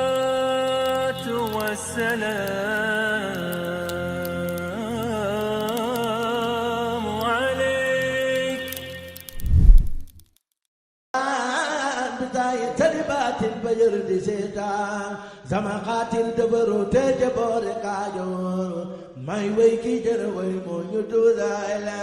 الصلاة والسلام عليك بداية تربات البيرد سيطان زمقات الدبر تجبر كاجور ما يويكي جروي مو يدودا إلا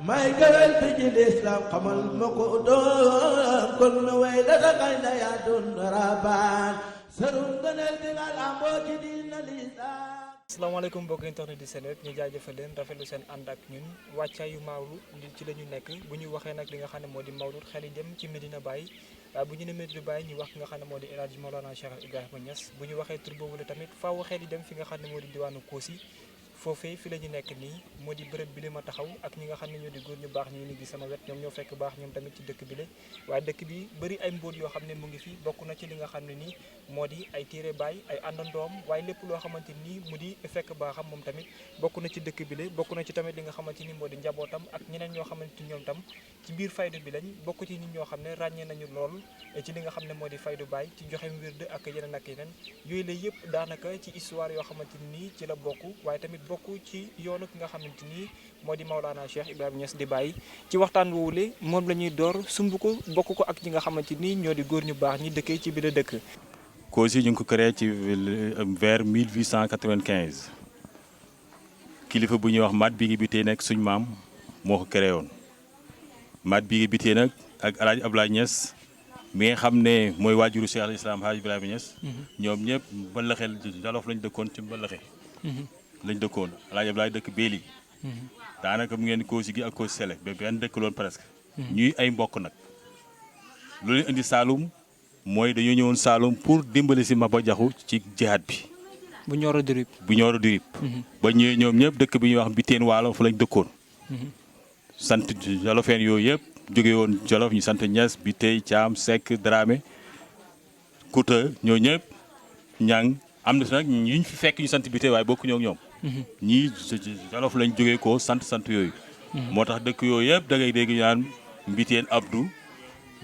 ما يقبل بجي الإسلام قمل مقودون كل ويلة غينا يا دون رابان سرون غنال دلال أمبوكي دين الإسلام. asalaamaaleykum mbokk internet di Seneweb ñu jaajëfal leen rafetlu seen ànd ak ñun wàccaayu Mawlud ci la ñu nekk bu ñu waxee nag li nga xam ne moo di Mawlud xel yi dem ci Medina Baye bu ñu ne Medina Baye ñu wax ki nga xam ne moo di El Hadji Maolana Cheikh Ibrahima Niass bu ñu waxee tur boobu la tamit faaw xel yi dem fi nga xam ne moo di diwaanu Kossy foofee fi la ñu nekk nii moo di bërëb bi li ma taxaw ak ñi nga xam ne ñoo di góor ñu baax ñu ngi gis sama wet ñoom ñoo fekk baax ñoom tamit ci dëkk bi la waaye dëkk bi bëri ay mbóot yoo xam ne mu ngi fi bokk na ci li nga xam ne nii moo di ay téere baay ay àndandoom waaye lépp loo xamante nii mu di fekk baaxam moom tamit bokk na ci dëkk bi la bokk na ci tamit li nga xamante ni moo di njabootam ak ñeneen ñoo xamante ñoom tam ci biir faydu bi lañ bokk ci nit ñoo xam ne ràññee nañu lool ci li nga xam ne moo di faydu baay ci joxe wird ak yeneen ak yeneen yooyu la yëpp daanaka ci histoire yoo xamante nii ci la bokk waaye tamit bokk ci yoonu ki nga xamante ni moo di Maolana Cheikh Ibrahima Niass di Baye ci waxtaan woowule moom la ñuy door sumb ko bokk ko ak ñi nga xamante ni ñoo di góor ñu baax ñi dëkkee ci biir dëkk. Kossy ñu ngi ko créé ci vers 1895 kilifa bu ñuy wax Mat Bigué Bitèye nag suñ maam moo ko créé woon Mat Bigué Bitèye nag ak El Hadj Abdoulaye Niass mi nga xam ne mooy waajuru Cheikh al Islam Hadj Ibrahima Niass. ñoom ñëpp mbalaxel Jolof lañ dëkkoon ci mbalaxe lañ dëkkoon El Hadj Abdoulaye dëkk Béli. daanaka mu ngeen Kossy gi ak Kossy Sele ba benn dëkk loon presque. ñuy ay mbokk nag. lu leen indi Saloum mooy dañoo ñëwoon Saloum pour dimbali si Maba Jaxu ci jihaad bi. bu Nioro du Rip. bu Nioro du Rip. ba ñëwee ñoom ñëpp dëkk bi ñuy wax Bitène Waalo fa lañ dëkkoon. sant Jolofeen yooyu yëpp jóge woon Jolof ñu sant Niass Bitèye Thiam Seck Dramé Kouta ñoo ñëpp ñang am na si nag ñu fi fekk ñu sant Bitèye waaye bokkuñoo ak ñoom. ñii Jolof lañ jógee ko sant yooyu. moo tax dëkk yooyu yëpp da ngay dégg ñu naan Mbitène Abdou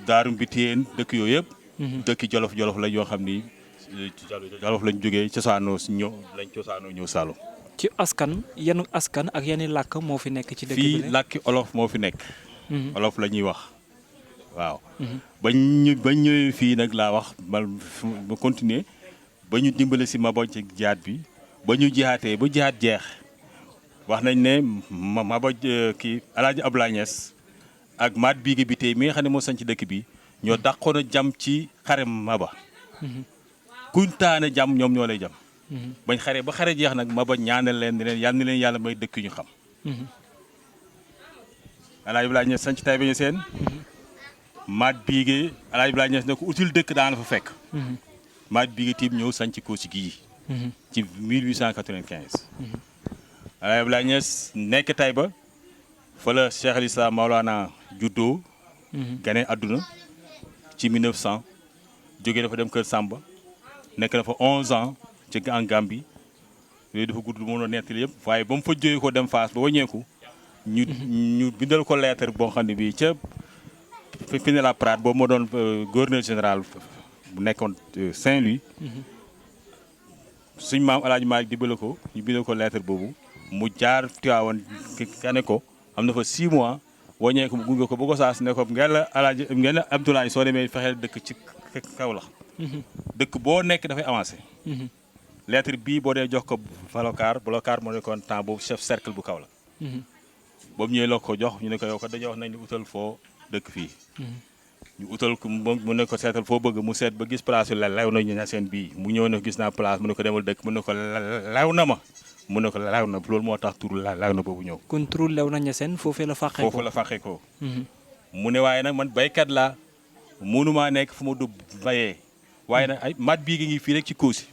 Daaru Mbitène dëkk yooyu yëpp. dëkk Jolof lañ yoo xam ni Jolof lañ jógee cosaanoo ñëw Saloum. ci askan yenu askan ak yeni làkk moo fi nekk ci dëkk bi fii làkki olof moo fi nekk. olof la ñuy wax waaw. bañ ñëwee fii nag laa wax ma continuer ba ñu dimbale si Maba ci jihaad bi. ba ñu jihaatee ba jihaat jeex wax nañ ne Maba kii El Hadj Abdoulaye Niass ak Mat Bigué Bitèye mi nga xam ne moo sañ ci dëkk bi ñoo dàqoon a jam ci xare Maba. kuñ taane jam ñoom ñoo lay jam. bañ xare ba xare jeex nag Maba ñaanal leen ne leen yàlla may dëkk ñu xam. El Hadj Abdoulaye Niass sañ ci Taïba Niassène. Mat Bigué El Hadj Abdoulaye Niass ne ko utile dëkk daana fa fekk. Mat Bigué tiim ñëw sañ ci Kossy gii. ci 1895. El Hadj Abdoulaye Niass nekk Taïba fa la Cheikh al Islam Maolana juddoo. gane àdduna ci 1900 jógee dafa dem Kër Samba nekk na fa 11 ans ci en Gambie yooyu dafa gudd lu mënoon nettali yëpp waaye ba mu fa jógee ko dem Fass ba wàññeeku. ñu bindal ko lettre boo xam ne bii ca Pinet-Laprade boobu moo doon gouverneur général bu nekkoon Saint-Louis. suñ maam El Hadj Malick dimbale ko ñu bindal ko lettre boobu mu jaar Tiwaawan kane ko am na fa 6 mois wàññeeku mu gunge ko ba ko saas ne ko ngeen la Abdoulaye soo demee fexeel dëkk ci Kaolack. dëkk boo nekk dafay avancé. lettre bii boo dee jox ko Bolocar moo nekkoon temps boobu chef cercle bu Kaolack. boobu ñëwee la ko jox ñu ne ko yow ko dañoo wax nañ ni utal foo dëkk fii. ñu utal ko mu ne ko seetal foo bëgg mu seet ba gis place yu lew na ñu seen bii mu ñëw ne gis naa place mu ne ko demal dëkk mu ne ko lew na ma mu ne ko lew na loolu moo tax tur lew na boobu ñëw. kon tur lew na Niassène foofee la fàqee ko mu ne waaye nag man baykat laa mënumaa nekk fu ma du bayee waaye nag ay Mat Bigué ngi fii rek ci Kossy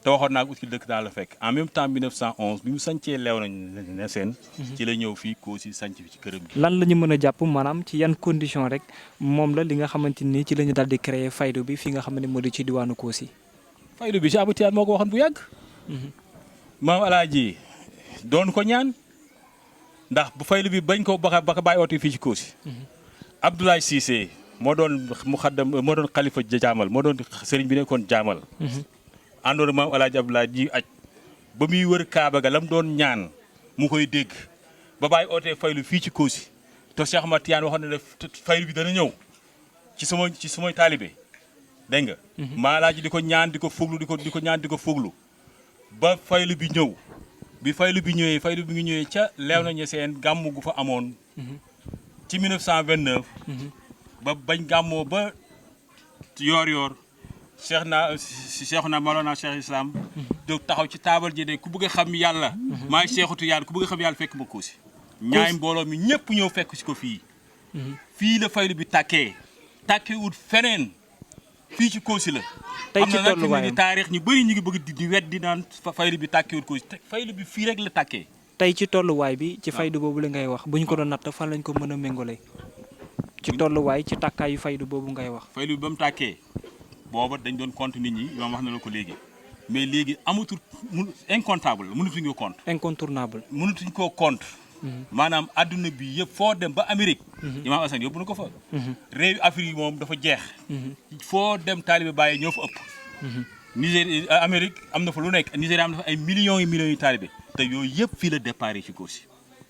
te waxoon naa ko utile dëkk daal la fekk en même temps 1911 bi mu sancee lew na Niassène ci la ñëw fii Kossy sanc fi ci këram gi. lan la ñu mën a jàpp maanaam ci yan condition rek moom la li nga xamante ni ci la ñu daal di créer faydu bi fi nga xam ne moo di ci diwaanu Kossy. faydu bi Cheikh Abou Tidiane moo ko waxoon bu yàgg. maam Alaaji doon ko ñaan ndax bu faydu bi bañ ko bàyyi oote fii ci Kossy. Abdoulaye Cissé moo doon muxaddam moo doon xalifa jaamal moo doon sëriñ bi nekkoon jaamal. àndoon maam El Hadj Abdoulaye ji aj ba muy wër Kaaba ga lam doon ñaan mu koy dégg ba bàyyi ootee faylu fii ci Kossy te Cheikh Ahmad Tidiane waxoon na ne faylu bi dana ñëw ci samay taalibe dégg nga. maa Alaaji di ko ñaan di ko fuglu di ko ñaan di ko fuglu ba faylu bi ñëw bi faylu bi ngi ñëwee ca Léona Niassène gàmmu gu fa amoon. ci 1929. ba bañ gàmmoo ba yoor Cheikhuna Mawlana Cheikh Islam. jóg taxaw ci taabal ji de ku bëgg a xam yàlla. maay Cheikhu Tidiane ku bëgg a xam yàlla fekk ma Kossy. ñaay mbooloo mi ñëpp ñëw fekk si ko fii. fii la faylu bi tàkkee wut feneen fii ci Kossy la. tey ci tolluwaayam am na nag taarix ñu bëri ñu ngi bëgg di wet di naan faylu bi tàkkee wut Kossy faylu bi fii rek la tàkkee. tey ci tolluwaay bi ci faydu boobu la ngay wax bu ñu ko doon natt fan lañ ko mën a méngale. ci tolluwaay ci tàkkaayu faydu boobu ngay wax. faydu bi ba mu tàkkee booba dañ doon compte nit ñi yow wax na la ko léegi mais léegi amatul incontable mënatuñ ko compte. incontournable. mënatuñ koo compte. maanaam adduna bi yëpp foo dem ba Amérique. Imam Assane yóbbu na ko fa. réewi Afrique yi moom dafa jeex. foo dem taalibe Baay ñoo fa ëpp. Niger Amérique am na fa lu nekk Nigéria am na fa ay millions yi taalibe te yooyu yëpp fii la départ ci Kossy.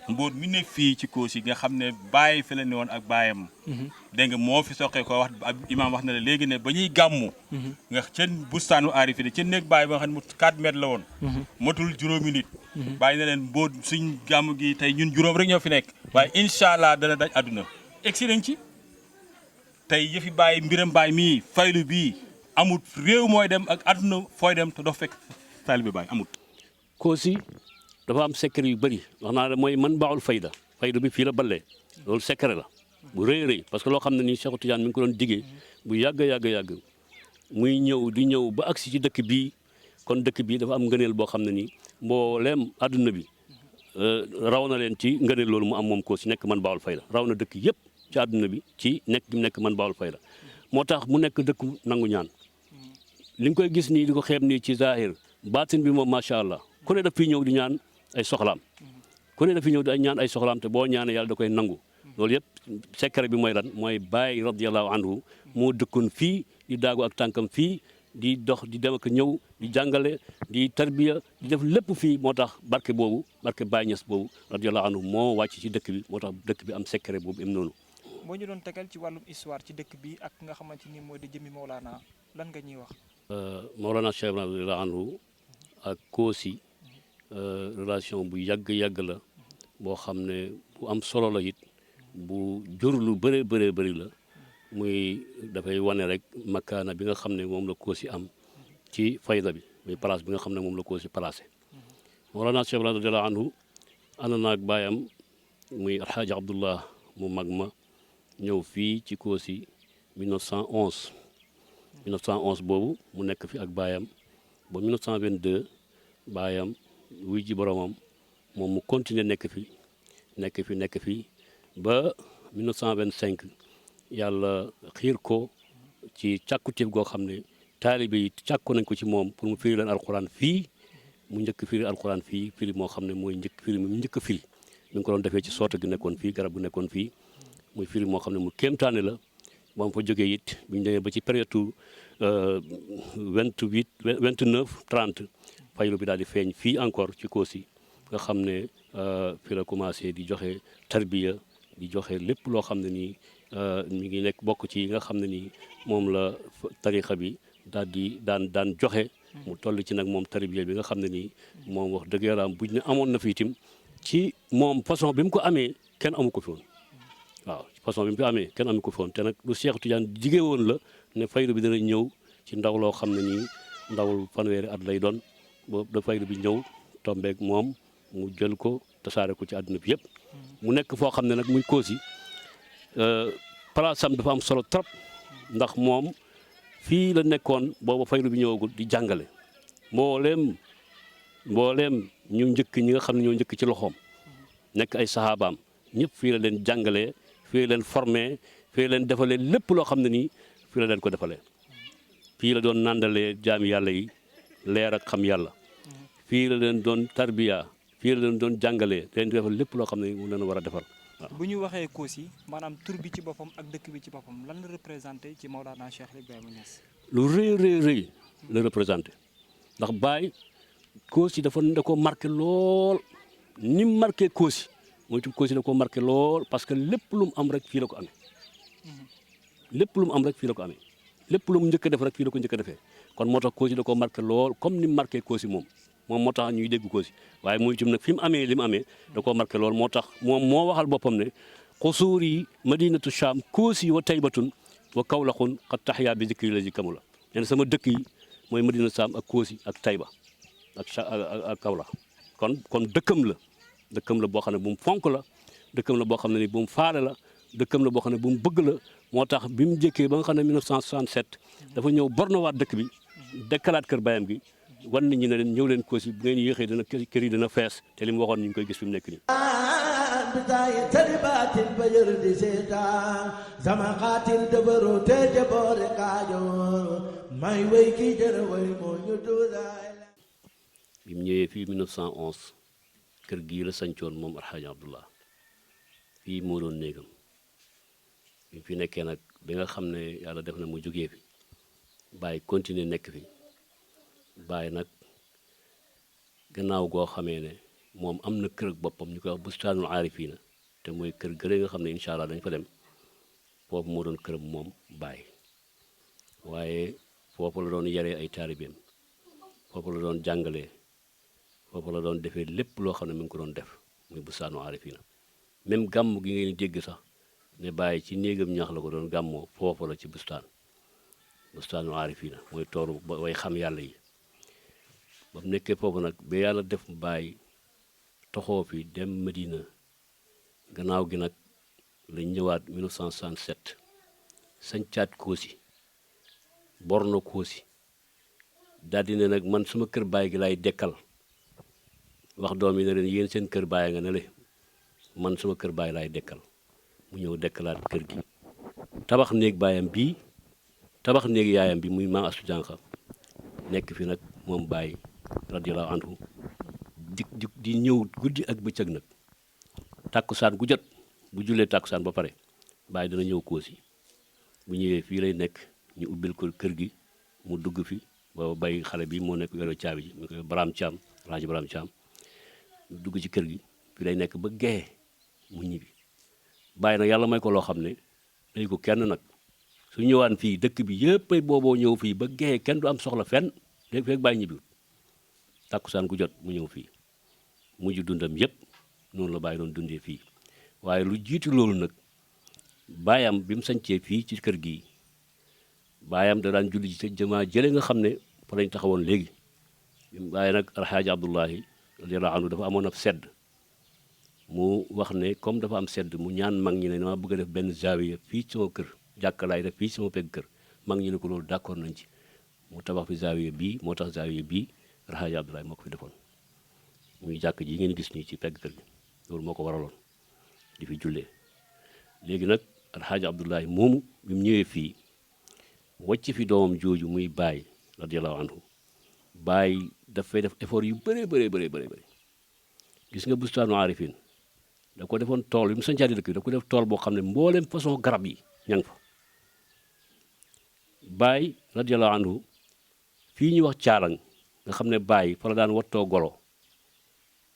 mboot mi ne fii ci Kossy nga xam ne Baay fi la ne woon ak baayam. dégg nga moo fi soqee ko wax imaam wax na la léegi ne ba ñuy gàmmu. nga ca bustaanu aarifine ca néeg Baay ba nga xam ne 4 mètres la woon. motul juróomi nit. bàyyi na leen mboot suñ gàmmu gi tey ñun juróom rek ñoo fi nekk. waaye incha allah dana daj àdduna. egsi nañ ci tey yëfi Baay mbiram Baay mii faylu bii amut réew mooy dem ak àdduna fooy dem te doo fekk taalibe Baay amut. Kossy dafa am secret yu bëri wax naa la mooy man baaxul fayda bi fii la ballee loolu secret la bu rëy parce que loo xam ne nii Cheikh Tidiane mi ngi ko doon diggee bu yàgg muy ñëw di ñëw ba agsi ci dëkk bii kon dëkk bii dafa am ngëneel boo xam ne nii mbooleem àdduna bi raw na leen ci ngëneel loolu mu am moom Kossy nekk man baaxul fayda raw na dëkk yëpp ci àdduna bi ci nekk man baaxul fayda moo tax mu nekk dëkku nangu ñaan li nga koy gis nii di ko xeeb nii ci zahir baatin bi moom macha allah ku ne daf fiy ñëw di ñaan ay soxlaam ku ne dafi ñëw di ñaan ay soxlaam te boo ñaanee yàlla da koy nangu loolu yëpp secret bi mooy lan mooy Baay radiyallahu anhu moo dëkkoon fii di daagu ak tànkam fii di dox di dem ak ñëw di jàngale di tarbiya di def lépp fii moo tax barke Baay Ñas boobu radiyallahu anhu moo wàcc ci dëkk bi moo tax dëkk bi am secret boobu am noonu. boo ñu doon tegal ci wàllum histoire ci dëkk bi ak nga xamante ni moo di jëmmi Mawlana lan nga ñuy wax. Mawlana Cheikh radiyallahu anhu ak Kossy relation bu yàgg la boo xam ne bu am solo la it bu jur lu bëri la muy dafay wane rek makkaana bi nga xam ne moom la Kossy am ci fayda bi muy place bi nga xam ne moom la Kossy placé. Mawlana Cheikh radiyallahu anhu ànd na ak baayam muy Alxaaji Abdullah mu mag ma ñëw fii ci Kossy 1911 boobu mu nekk fi ak baayam ba 1922 baayam wuy ji boromam moom mu continuer nekk fi ba 1925 yàlla xiir ko ci càkkutéef goo xam ne taalibe yi càkku nañ ko ci moom pour mu firi leen alxuraan fii mu njëkk firi alxuraan fii firi moo xam ne mooy njëkk firi mu njëkk a firi mi ngi ko doon defee ci soota gi nekkoon fii garab gu nekkoon fii muy firi moo xam ne mu kéemtaane la ba mu fa jógee it bi ñu demee ba ci période 28 29 30 faylu bi daal di feeñ fii encore ci Kossy nga xam ne fi la commencé di joxe tarbiya di joxe lépp loo xam ne nii mi ngi nekk bokk ci nga xam ne nii moom la tarixa bi daal di daan joxe mu toll ci nag moom tarbiya bi nga xam ne nii moom wax dëgg yàlla buñ ne amoon na fi itam ci moom façon bi mu ko amee kenn amu ko fi woon waaw façon bi mu ko amee kenn amu ko fi woon te nag lu Cheikh Tidiane jigée woon la ne faylu bi dana ñëw ci ndaw loo xam ne nii ndawul fanweeri at lay doon boobu da faylu bi ñëw tombeeg moom mu jël ko tasaare ko ci àdduna bi yëpp mu nekk foo xam ne nag muy Kossy place am dafa am solo trop ndax moom fii la nekkoon booba faylu bi ñëwagul di jàngale mbooleem ñu njëkk ñi nga xam ne ñoo njëkk ci loxoom nekk ay saxaabaam ñëpp fii la leen jàngalee fii la leen formé fii la leen defalee lépp loo xam ne nii fii la leen ko defalee fii la doon nàndalee jaami yàlla yi leer ak xam yàlla fii la leen doon tarbiya fii la leen doon jàngalee leen defal lépp loo xam ne mu leen war a defal bu ñu waxee Kossy maanaam tur bi ci boppam ak dëkk bi ci boppam lan la représenté ci Maolana Cheikh Ibrahima Niass. lu rëy la représenté ndax Baye Kossy da ko marqué lool ni mu marqué Kossy mooy tu Kossy da ko marqué lool parce que lépp lu mu am rek fii la ko amee lépp lu mu am rek fii la ko amee lépp lu mu njëkk a def rek fii la ko njëkk a defee kon moo tax Kossy da ko marqué lool comme ni mu marqué Kossy moom moo tax ñuy dégg Kossy waaye muy itam nag fi mu amee li mu amee da koo marqué lool moo tax moom moo waxal boppam ne xusuur yi madinatu Cham Kossy wa taybatun wa kawlaxun qad taxyaa bi zikri la ji kamu la nee na sama dëkk yi mooy madinatu Cham ak Kossy ak Tayba ak Kawlax kon dëkkam la boo xam ne bu mu fonk la dëkkam la boo xam ne ni bu mu faale la dëkkam la boo xam ne bu mu bëgg la moo tax bi mu jëkkee ba nga xam ne 1967 dafa ñëw bornowaat dëkk bi dekkalaat kër bayam gi wan nit ñi ne leen ñëw leen Kossy bu ngeen yéexee dana kër yi dana fees te li mu waxoon ñu ngi koy gis fi mu nekk nii bidaay talibatin ba yër di seetaan sama xaatil dëbëro te jaboore Kajoor may way kii jërë way moo ñu duudaay bi mu ñëwee fii 1911 kër gii la sancoon moom Alxaaji Abdullah fii moo doon néegam bi mu fi nekkee nag bi nga xam ne yàlla def na mu jógee fi Baye continuer nekk fi Baye nag gannaaw goo xamee ne moom am na kër ak boppam ñu koy wax bustaanul aarifiina te mooy kër gële nga xam ne incha allah dañ fa dem foofu moo doon këram moom Baye waaye foofu la doon yaree ay taalibeem foofu la doon jàngalee foofu la doon defee lépp loo xam ne mi ngi ko doon def muy bustaanul aarifiina même gàmm gi ngeen dégg sax ne Baye ci néegam ñax la ko doon gàmmoo foofu la ci bustaanul aarifiina mooy toolu way xam yàlla yi ba mu nekkee foofu nag ba yàlla def Baye toxoo fi dem Medina gannaaw gi nag lañ ñëwaat 1967 sañcaat Kossy borno Kossy daal di ne nag man suma kër Baye gi laay dekkal wax doom yi ne leen yéen seen kër Baye nga ne le man suma kër Baye laay dekkal mu ñëw dekkalaat kër gi tabax néeg baayam bii tabax néeg yaayam bi muy maam Astu Jànqa nekk fi nag moom Baye radiyallahu anhu di ñëw guddi ak bëccëg nag tàkkusaan gu jot bu jullee tàkkusaan ba pare Baye dana ñëw Kossy bu ñëwee fii lay nekk ñu ubbil ko kër gi mu dugg fi booba Baye xale bi moo nekk yore caabi ji mu koy Baraam Caam Alaaji Baraam Caam dugg ci kër gi fii lay nekk ba gee mu ñibbi Baye nag yàlla may ko loo xam ne day ko kenn nag su ñëwaan fii dëkk bi yëpp ay booboo ñëw fii ba gee kenn du am soxla fenn léegi fekk Baye ñibbiwul tàkkusaan gu jot mu ñëw fii mujj dundam yëpp noonu la Baye doon dundee fii waaye lu jiitu loolu nag baayam bi mu sañcee fii ci kër gi baayam da daan julli ci jamaa jële nga xam ne fa lañ taxawoon léegi waaye nag Alxaaji Abdullahi radiyallahu anhu dafa amoon ab sedd mu wax ne comme dafa am sedd mu ñaan mag ñi ne dama bëgg a def benn zaawiya fii sama kër jàkkalaay def fii sama pegg kër mag ñi ne ko loolu d'accord nañ ci mu tabax fi zaawiya bii moo tax zaawiya bii Alxaaji Abdullahi moo ko fi defoon muy jàkk ji ngeen gis nii ci pegg kër gi loolu moo ko waraloon di fi jullee léegi nag Alxaaji Abdullahi moomu bi mu ñëwee fii wàcc fi doomam jooju muy Baye radiyallahu anhu Baye dafay def effort yu bëree gis nga bustaanu aarifin da ko defoon tool bi mu sañcaati dëkk bi da ko def tool boo xam ne mboolem façon garab yi ña nga fa Baye radiyallahu anhu fii ñuy wax caalang nga xam ne Baye fa la daan wattoo golo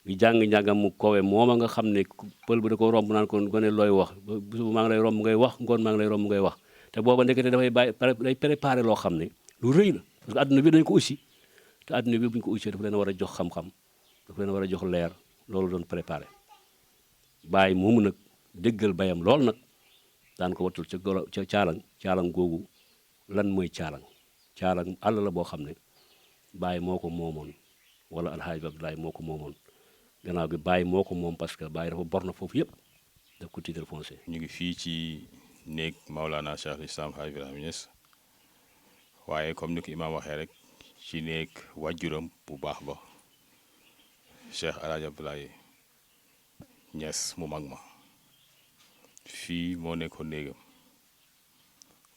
di jàng-njàngam mu kowe mooma nga xam ne pël bi da ko romb naan ko gone looy wax bu maa ngi lay romb ngay wax ngoon maa ngi lay romb ngay wax te booba ndekete dafay bàyyi day préparé loo xam ne lu rëy la parce que àdduna bi dañ ko aussi te àdduna bi bu ñu ko aussi dafa leen war a jox xam-xam dafa leen war a jox leer loolu doon préparé Baye moomu nag déggal bayam lool nag daan ko wattul ca golo ca caalang googu lan mooy caalang àll la boo xam ne Baye moo ko moomoon wala Alxaaji Abdoulaye moo ko moomoon gannaaw gi Baye moo ko moom parce que Baye dafa bor na foofu yëpp daf ko titre foncier. ñu ngi fii ci néeg Maolana Cheikh Islam Hadj Ibrahima Niass waaye comme ni ko imaam waxee rek ci néeg wàjjuram bu baax ba Cheikh Alaaji Abdoulaye Niass mu mag ma fii moo nekkoon néegam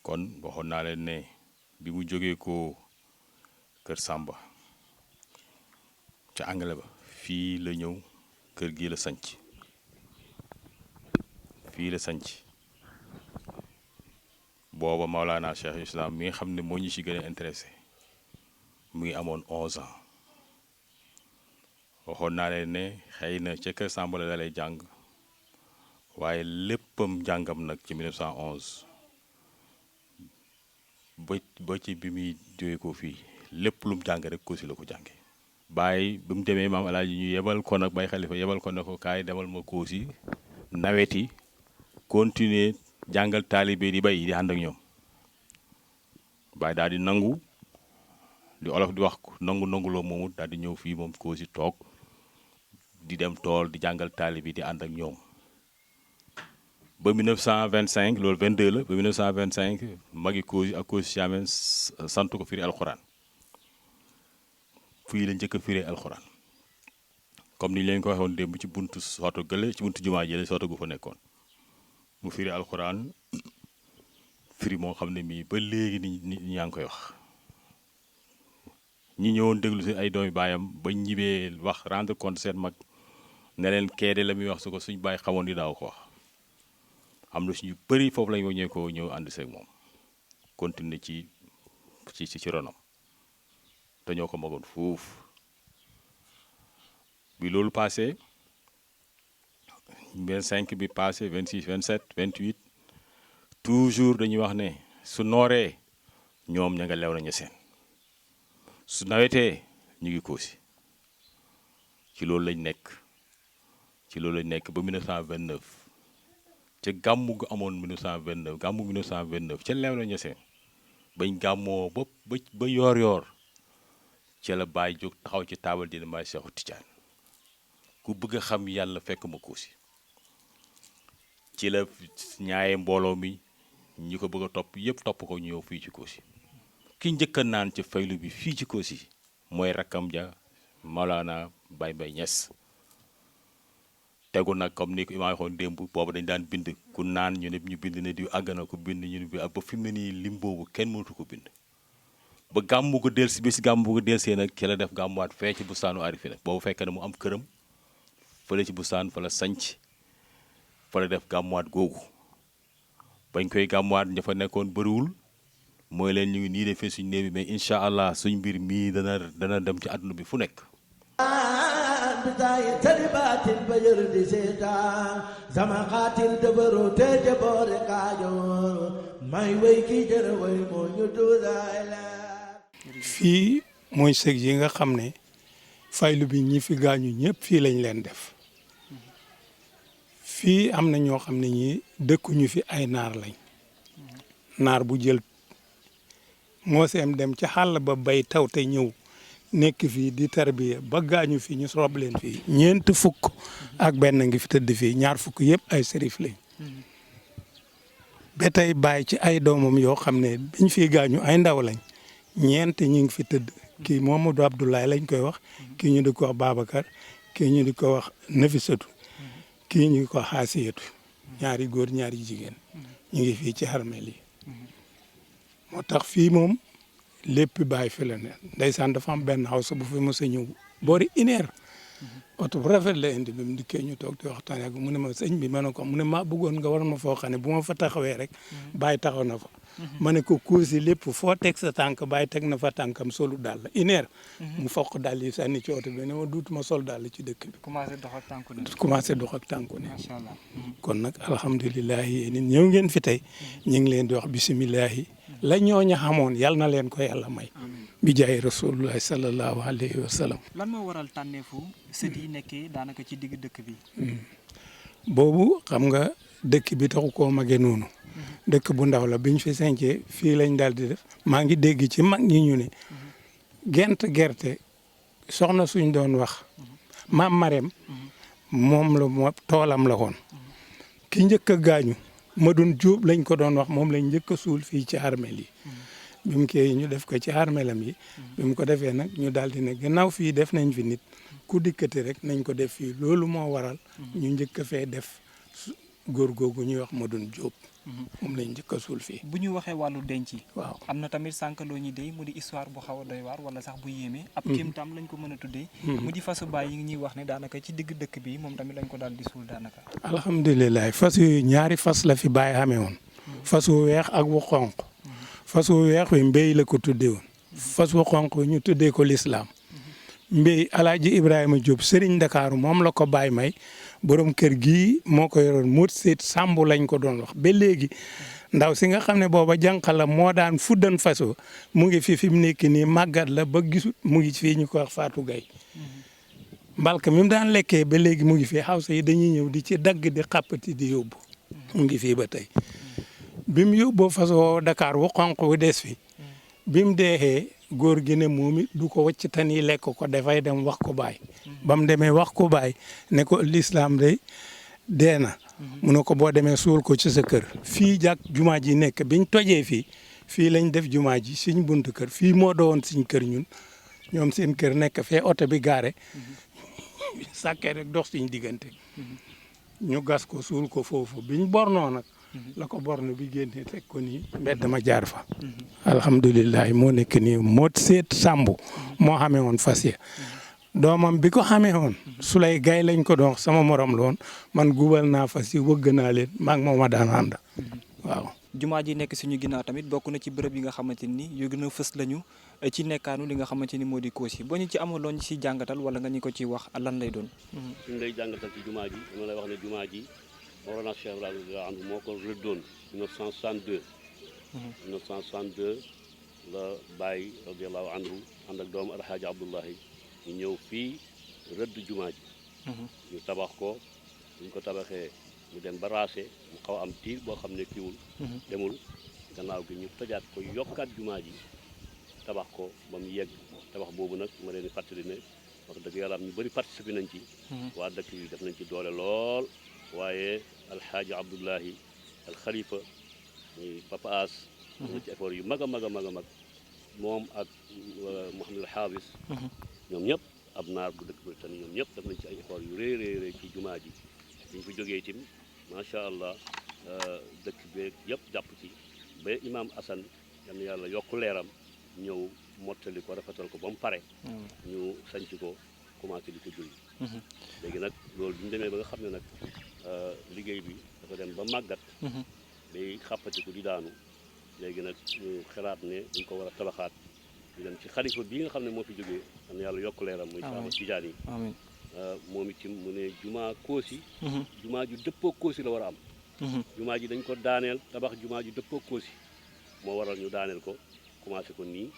kon waxoon naa leen ne bi mu jógee ko kër Samba ca Angale ba fii la ñëw kër gi la sanc fii la sanc booba Maolana Cheikh Islam mi nga xam ne moo ñu ci gën a intéressé mu ngi amoon 11 ans waxoon naa leen ne xëy na ca kër Sambala la lay jàng waaye léppam jàngam nag ci 1911 ba ci bi muy jógee ko fii lépp lu mu jàng rek Kossy la ko jànge bàyyi bi mu demee maam alaaji ñu yebal ko nag Baye Khalifa yebal ko ne ko kaay demal ma Kossy naweti continuer jàngal taalibe di bay di ànd ak ñoom Baye daal di nangu di olof di wax nangu-nanguloo moomu daal di ñëw fii moom Kossy toog di dem tool di jàngal taalibe di ànd ak ñoom ba 1925 loolu 22 la ba 1925 magi Kossy ak Kossy Thiamène sant ko firi alxuraan fii la njëkk a firee alxuraan comme ni ñu leen ko waxoon démb ci buntu sooto gële ci buntu jumaa jële sooto gu fa nekkoon mu firi alxuraan firi moo xam ne mii ba léegi ni ñaa ngi koy wax ñi ñëwoon déglu si ay doomi baayam ba ñibee wax rendre compte seen mag ne leen keede la muy wax su ko suñ bàyyi xamoon di daaw ko wax am na suñu bëri foofu lañ ko ñëw ko ñëw ànd seeg moom continuer ci ronam te ñoo ko magoon foofu bi loolu passé 25 bi passé 26 27 28 toujours dañuy wax ne su nooree ñoom ña nga lew nañu seen su nawetee ñu ngi Kossy ci loolu lañ nekk ba 1929 ca gàmmu gu amoon 1929 gàmmu 1929 ca lew nañu seen bañ gàmmoo ba yoor ci la Baye jóg taxaw ci taabal dina may Cheikh Tidiane ku bëgg a xam yàlla fekk ma Kossy ci la ñaaye mbooloo mi ñi ko bëgg a topp yëpp topp ko ñëw fii ci Kossy ki njëkk a naan ci faylu bi fii ci Kossy mooy rakkam ja Maolana Baye Mbaye Niass tegu nag comme ni ko imaam waxoon démb boobu dañ daan bind ku naan ñu ne ñu bind ne di àgg na ko bind ñu ne bi ba fi mu ne nii lim boobu kenn mënatu ko bind ba gàmmu ko delsi bi si gàmmu ko delsee nag ci la def gàmmuwaat fee ci bustaanu Arifina boobu fekk na mu am këram fële ci bustaan fa la sanc fa la def gàmmuwaat googu bañ koy gàmmuwaat ña fa nekkoon bëriwul mooy leen ñu ngi nii defee suñ néew bi mais incha allah suñ mbir mii dana dem ci àdduna bi fu nekk bidaaya tari baatin ba yër di seetaan sama xaatil dëbëro te jaboore kaajoor may way ki jërë way moo ñu tuudaay la fii mooy sëg yi nga xam ne faylu bi ñi fi gaañu ñëpp fii lañ leen def fii am na ñoo xam ne ñi dëkkuñu fi ay naar lañ naar bu jël moo seem dem ci xàll ba bay taw te ñëw nekk fii di tarbiya ba gaañu fii ñu rob leen fii ñeent fukk ak benn ngi fi tëdd fii ñaar fukk yëpp ay sërif lañ ba tey bàyyi ci ay doomam yoo xam ne biñ fi gaañu ay ndaw lañ ñeent ñi ngi fi tëdd kii Mamadou Abdoulaye lañ koy wax kii ñu di ko wax Babacar kii ñu di ko wax Nafisatu kii ñu di ko wax Xaasiyatu ñaari góor ñaari jigéen ñu ngi fii ci armeel yi moo tax fii moom lépp bàyyi fi la ne ndeysaan dafa am benn xawsa bu fi mos a ñëw boori une heure oto bu rafet la indi bi mu dikkee ñu toog di waxtaan ak mu ne ma sëñ bi ma ne ko mu ne maa bëggoon nga war ma foo xam ne bu ma fa taxawee rek bàyyi taxaw na fa ma ne ko Kossy lépp foo teg sa tànk bàyyi teg na fa tànkam solu daal la une heure mu foq daal yi sànni ci oto bi ne ma duutuma sol daal ci dëkk bi commencé dox ak tànku ne commencé dox ak tànku ne macha allah kon nag alhamdulilah yéen ñëw ngeen fi tey ñu ngi leen di wax bisimilahi la ñooñu xamoon yal na leen ko yàlla may bi jaay rasulullahi sallallahu alayhi wa sallam lan moo waral tànneefu sët yi nekkee daanaka ci digg dëkk bi boobu xam nga dëkk bi taxu koo mage noonu dëkk bu ndaw la biñ fi sancee fii lañ daal di def maa ngi dégg ci mag ñi ñu ne gerte soxna suñ doon wax maam Marème moom la moo toolam la woon ki njëkk a gaañu Madoune Diop lañ ko doon wax moom lañ njëkk a suul fii ci armeel yi bi mu kii ñu def ko ci armeelam yi bi mu ko defee nag ñu daal di ne gannaaw fii def nañ fi nit ku dikkati rek nañ ko def fii loolu moo waral ñu njëkk a fee def góor googu ñuy wax Madoune Diop moom lañ njëkk a suul fii. bu ñu waxee wàllu denc yi. waaw am na tamit sànq loo ñuy dey mu di histoire bu xaw a doy waar wala sax bu yéeme. ab kéemtaan lañ ko mën a tuddee. mu di fasu baay yi ñuy wax ne daanaka ci digg dëkk bi moom tamit lañ ko daal di suul daanaka. alhamdulilah fas yu ñaari fas la fi bàyyi xamee woon. fas wu weex ak wu xonq. fas wu weex wi mbéy la ko tuddee woon. fas wu xonq wi ñu tuddee ko lislaam mbéy alaaji Ibrahima Diop Serigne Ndakaaru moom la ko bàyyi may borom kër gii moo ko yoroon mot seet sàmbu lañ ko doon wax ba léegi ndaw si nga xam ne booba jànq la moo daan fuddan faso mu ngi fi mu nekk nii màggat la ba gisut mu ngi fii ñu ko wax Fatou Gaye mbalka mi mu daan lekkee ba léegi mu ngi fii xawsa yi dañuy ñëw di ci dagg di xàppati di yóbbu mu ngi fii ba tey bi mu yóbboo faso Dakar wu xonq wu des fi bi mu deexee góor gi ne moom it du ko wacc tan yi lekk ko dafay dem wax ko baay ba mu demee wax ko baay ne ko lislaam day dee na mu ne ko boo demee suul ko ci sa kër fii jàkk jumaa ji nekk biñ tojee fii lañ def jumaa ji suñ buntu kër fii moo doon suñ kër ñun ñoom seen kër nekk fee oto bi gaare sàkkee rek dox suñ diggante ñu gas ko suul ko foofu biñ bornoo nag la ko borne bi génne teg ko nii mbedd ma jaar fa alhamdulilah moo nekk nii moo seet sàmbu moo xamee woon fas ya doomam bi ko xamee woon Sulay Gay lañ ko doon sama morom la woon man gubal naa fas yi wëgg naa leen maag moom ma daan ànd waaw jumaa ji nekk suñu ginnaaw tamit bokk na ci bërëb yi nga xamante ni yu gën a fës lañu ci nekkaanu li nga xamante ni moo di Kossy boo ñu ci amoon loo ñu ci jàngatal wala nga ñu ko ci wax lan lay doon. suñ lay jàngatal ci jumaa ji dama lay wax ne jumaa ji Mawlana Cheikh Ibrahima anhu moo ko rëddoon 1962. 1962 la Baye radiyallahu anhu ànd ak doomu Alhaaji Abdullahi ñu ñëw fii rëdd jumaa ji. ñu tabax ko buñ ko tabaxee mu dem ba raase mu xaw a am tiir boo xam ne kiiwul demul gannaaw gi ñu tojaat ko yokkaat jumaa ji tabax ko ba mu yegg tabax boobu nag ma leen di fàttali ne wax dëgg yàlla am ñu bëri participé nañ ci waa dëkk yi def nañ ci doole lool waaye alxaaji Abdullahi al Khalifa muy Papa As na ci effort yu mag a mag a mag a mag moom ak Mouhamadul Haafis ñoom ñëpp ab naar bu dëkk Mauritanie ñoom ñëpp def nañ ci ay effort yu rëy ci jumaa ji ñu fi jógee itam macha allah dëkk bi yëpp jàpp ci ba imaam Assane yal na yàlla yokk leeram ñëw mottali ko rafetal ko ba mu pare ñu sanc ko commencé di ko julli léegi nag loolu bi ñu demee ba nga xam ne nag liggéey bi dafa dem ba màggat day xàppatiku di daanu léegi nag ñu xalaat ne duñ ko war a tabaxaat di dem ci xalifa bii nga xam ne moo fi jógee yal na yàlla yokk leeram muy Ahmad Tijaan yi moom itam mu ne jumaa Kossy jumaa ju dëppoo Kossy la war a am jumaa ji dañ ko daaneel tabax jumaa ju dëppoo Kossy moo waral ñu daaneel ko commencé ko nii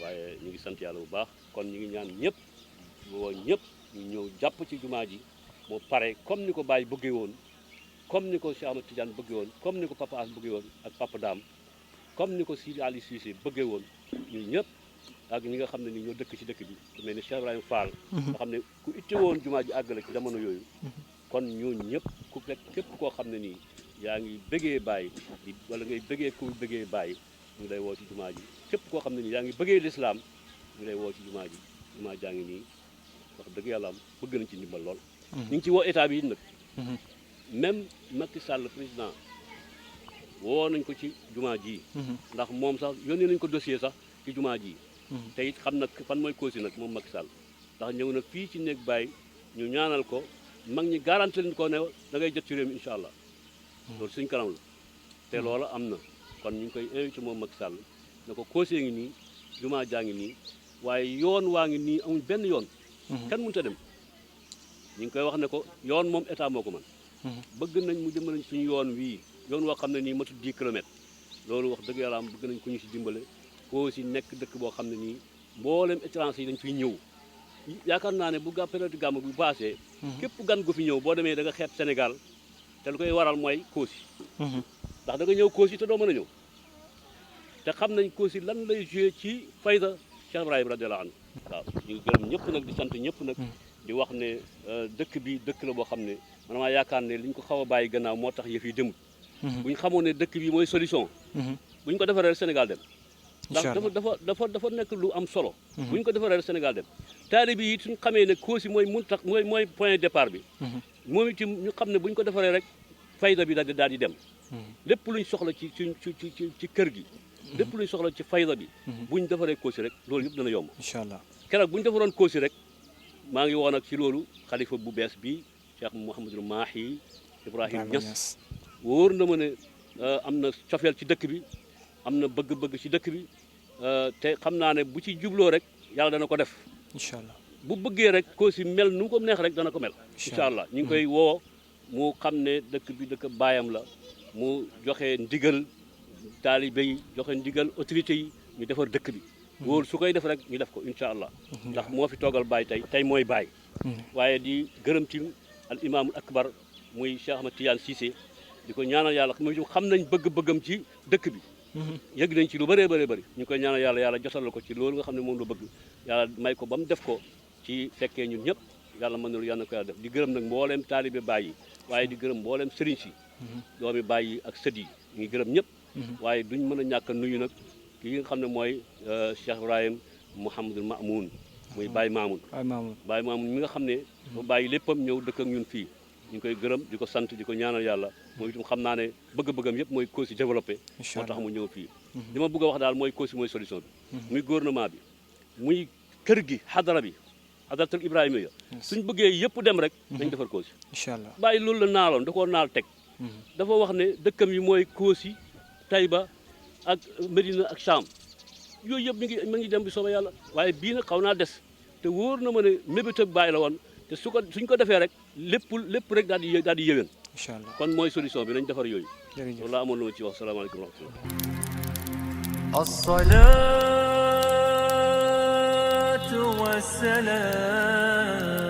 waaye ñu ngi sant yàlla bu baax kon ñu ngi ñaan ñëpp woo ñëpp ñu ñëw jàpp ci jumaa ji moo pare comme ni ko Baye bëggee woon comme ni ko Cheikh Ahmad Tidiane bëggee woon comme ni ko Papa As bëggee woon ak Papa Dame comme ni ko Sidi Ali Cissé bëggee woon ñu ñëpp ak ñi nga xam ne ni ñoo dëkk ci dëkk bi ku mel ni Cheikh Ibrahima Fall nga xam ne ku itte woon jumaa ji àggale ci jamono yooyu kon ñooñu ñëpp ku nekk képp koo xam ne nii yaa ngi bëggee Baye wala ngay bëggee ku bëggee Baye ñu lay woo ci jumaa ji képp koo xam ne nii yaa ngi bëggee lislaam ñu lay woo ci jumaa ji jumaa jaa ngi nii wax dëgg yàlla am bëgg nañ ci ndimbal lool ñu ngi ci woo état bi it nag même Macky Sall président woo nañ ko ci jumaa ji ndax moom sax yónnee nañ ko dossier sax ci jumaa ji te it xam nag fan mooy Kossy nag moom Macky Sall ndax ñëw na fii ci néeg Baye ñu ñaanal ko mag ñi garanti leen ko ne da ngay jot ci réew mi incha allah loolu suñ kanam la te loola am na kon ñu ngi koy invité moom Macky Sall ne ko Kossy ngi nii jumaa jaa ngi nii waaye yoon waa ngi nii amul benn yoon kenn mënut a dem ñu ngi koy wax ne ko yoon moom état moo ko mën bëgg nañ mu dimbale suñu yoon wii yoon woo xam ne nii matul 10 kilomètres loolu wax dëgg yàlla am bëgg nañ ko ñu si dimbale Kossy nekk dëkk boo xam ne nii mboolem étranger yi dañ fiy ñëw yaakaar naa ne bu période gàmm bu passé képp gan gu fi ñëw boo demee da nga xeeb Sénégal te lu koy waral mooy Kossy ndax da nga ñëw Kossy te doo mën a ñëw te xam nañ Kossy lan lay joué ci fayda Cheikh Ibrahima radiyallahu anhu waaw ñu gërëm ñëpp nag di sant ñëpp nag di wax ne dëkk bi dëkk la boo xam ne man maa yaakaar ne li ñu ko xaw a bàyyi gannaaw moo tax yëf yi demut bu ñu xamoon ne dëkk bi mooy solution bu ñu ko defaree Sénégal dem ndax dafa nekk lu am solo bu ñu ko defaree Sénégal dem taalibe yi suñu xamee ne Kossy mooy mun tax mooy point départ bi moom itam ñu xam ne bu ñu ko defaree rek fayda bi daal di dem lépp luñ soxla ci kër gi lépp luñ soxla ci fayda bi buñ defaree Kossy rek loolu yëpp dana yomb incha allah keroog buñ defaroon Kossy rek maa ngi woon ak ci loolu xalifa bu bees bi Cheikh Mouhamadul Mahi Ibrahima Niass wóor na ma ne am na cofeel ci dëkk bi am na bëgg-bëgg ci dëkk bi te xam naa ne bu ci jubloo rek yàlla dana ko def incha allah bu bëggee rek Kossy mel nu mu ko neex rek dana ko mel incha allah ñu ngi koy woo mu xam ne dëkk bi dëkk baayam la mu joxe ndigal taalibe yi joxe ndigal autorité yi ñu defar dëkk bi wóor su koy def rek ñu def ko incha allah ndax moo fi toogal baay tey mooy baay waaye di gërëm ci al imaamul akbar muy Cheikh Ahmad Tidiane Cissé di ko ñaanal yàlla xam nañ bëgg-bëggam ci dëkk bi yëg nañ ci lu bëree bëri ñu koy ñaanal yàlla jotal ko ci loolu nga xam ne moom la bëgg yàlla may ko ba mu def ko ci fekkee ñun ñëpp yàlla mën na lu yàlla na ko yàlla def di gërëm nag mbooleem taalibe baay yi waaye di gërëm mbooleem sëriñ si doomi baay yi ak sët yi ñu ngi gërëm ñëpp waaye duñ mën a ñàkk a nuyu nag ki nga xam ne mooy Cheikh Ibrahim Mouhamadul Mamoun muy Baye Mamoun Baye Mamoun mi nga xam ne ba bàyyi léppam ñëw dëkk ak ñun fii ñu ngi koy gërëm di ko sant di ko ñaanal yàlla mooy itam xam naa ne bëgg-bëggam yëpp mooy Kossy développé moo tax mu ñëw fii li ma bëgg a wax daal mooy Kossy mooy solution bi muy gouvernement bi muy kër gi xadara bi xadaratul Ibrahima ya suñ bëggee yëpp dem rek nañ defar Kossy incha allah bàyyi loolu la naaloon da koo naal teg dafa wax ne dëkkam yi mooy Kossy Taïba ak Medina ak Cham yooyu yëpp mi ngi dem bi soobee yàlla waaye bii nag xaw naa des te wóor na ma ne mébét ak bàyyi la woon te suñ ko defee rek lépp rek daal di yéwén incha allah kon mooy solution bi nañ defar yooyu jërëjëf loolu laa amoon lu ma ci wax salaamaaleykum wa rahmatullah الصلاة والسلام